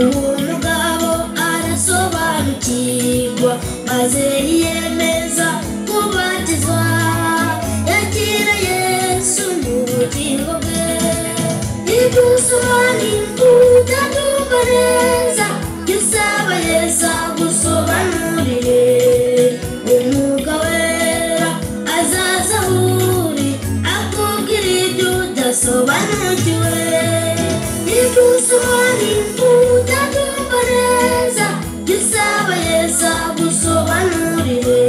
umugabo arasobanukirwa maze yiyemeza kubatizwa yakira Yesu mu bugingo bwe igusobanurira ndumva neza gisaba Yesu gusobanurire umwuka wera azaza uri akubwira ibyo udasobanukiwe igusobanurira ndumva neza gisaba Yesu gusobanurire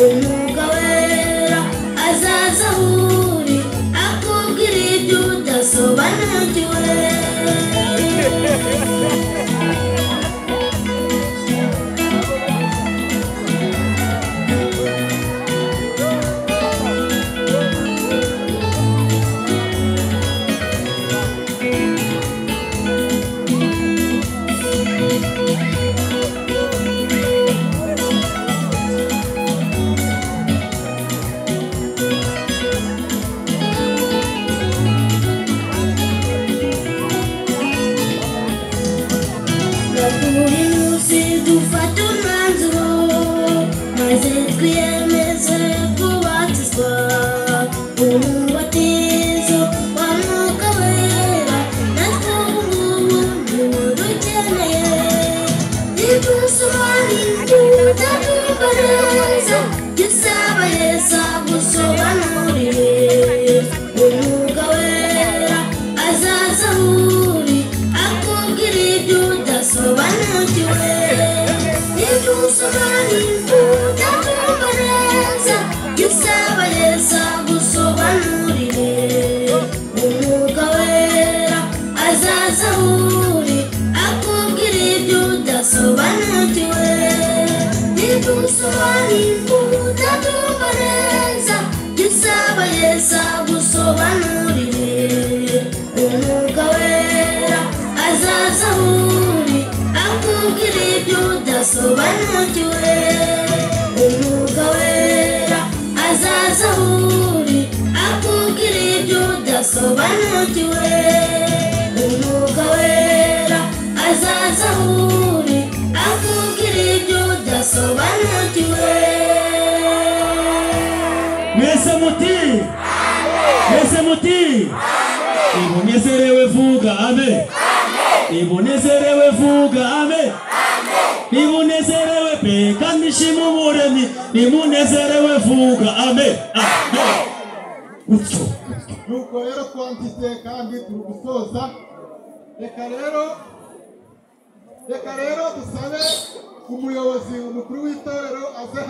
umwuka wera azaza uri akubwira ibyo udasobanukiwe dufata umwanzuro maze twiyemeze kubatizwa umubatizo wa mwuka wera natwe ubungubu niwo dukeneye igusobanurira ndumva neza gisaba Yesu gusobanurire umwuka wera azaza uri akubwira ibyo udasobanukiwe igusobanurira ndumva neza gisaba Yesu gusobanurire umwuka wera azaza uri akubwira ibyo udasobanukiwe igusobanurira ndumva neza gisaba Yesu gusobanurire umwuka wera azaza uri akubwira ibyo udasobanukiwe umwuka wera azaza uri akubwira ibyo udasobanukiwe umwuka wera azaza uri akubwira ibyo udasobanukiwe Mwese muti ibonezerewe vuga amen ibonezerewe vuga amen ibonezerewe pe kandi shimumuremi ibonezerewe vuga amen utyo nuko rero twanditse kandi turugusoza reka rero dusabe umuyobozi umukuru w'itorero aze